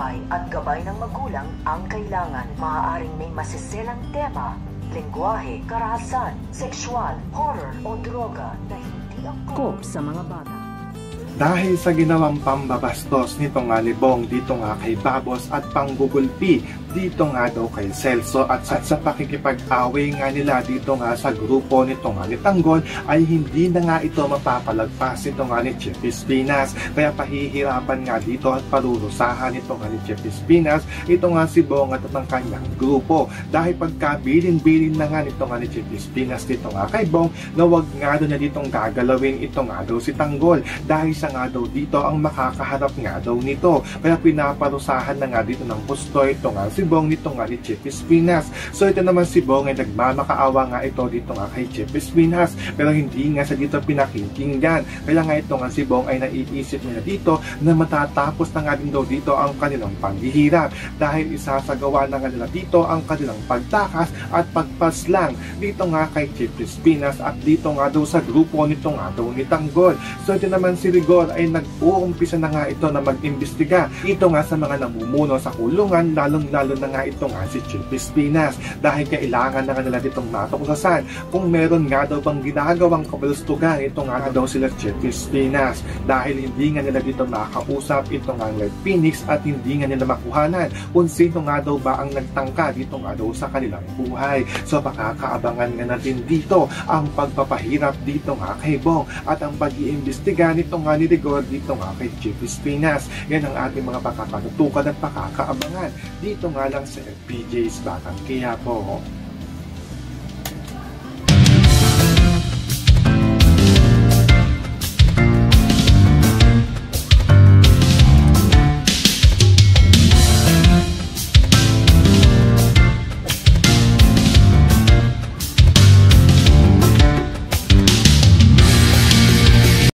buhay at gabay ng magulang ang kailangan. Maaaring may masiselang tema, lengguwahe, karahasan, sexual, horror o droga na hindi angkop sa mga bata. Dahil sa ginawang pambabastos nito nga ni Bong dito nga kay Babos at panggugulpi dito nga daw kay Celso at sa pakikipag-away nga nila dito nga sa grupo nito nga ni Tanggol ay hindi na nga ito mapapalagpas ito nga ni Chief Espinas. Kaya pahihirapan nga dito at parurusahan ito nga ni Chief Espinas ito nga si Bong at ang kanyang grupo. Dahil pagkabilin-bilin na nga nito nga ni Chief Espinas dito nga kay Bong na wag nga daw na ditong gagalawin ito nga daw si Tanggol dahil sa nga daw dito ang makakaharap nga daw nito. Kaya pinaparusahan na nga dito ng gusto ito nga si Bong nito nga ni Chief Espinas. So ito naman si Bong ay nagmamakaawa nga ito dito nga kay Chief Espinas pero hindi nga sa dito pinakinggan. Kaya nga ito nga si Bong ay naiisip niya dito na matatapos na nga din daw dito ang kanilang paghihirap dahil isasagawa na nga nila dito ang kanilang pagtakas at pagpaslang dito nga kay Chief Espinas at dito nga daw sa grupo nito nga daw ni Tanggol. So ito naman si Rigor ay nag-uumpisa na nga ito na mag-imbestiga ito nga sa mga namumuno sa kulungan, lalong-lalo na nga ito nga si Chief Espinas dahil kailangan na nga nila ditong matuksasan kung meron nga daw bang ginagawang kabalustugan ito nga daw sila Chief Espinas dahil hindi nga nila dito makausap ito nga Red Phoenix at hindi nga nila makuhanan kung sino nga daw ba ang nagtangka dito nga daw sa kanilang buhay. So makakaabangan nga natin dito ang pagpapahirap dito nga kay Bong at ang pag-iimbestiga nito nga ni Rigor dito nga kay Chief Espinas. Yan ang ating mga pakakatutukan at pakakaabangan dito nga lang sa FPJ's Batang Quiapo.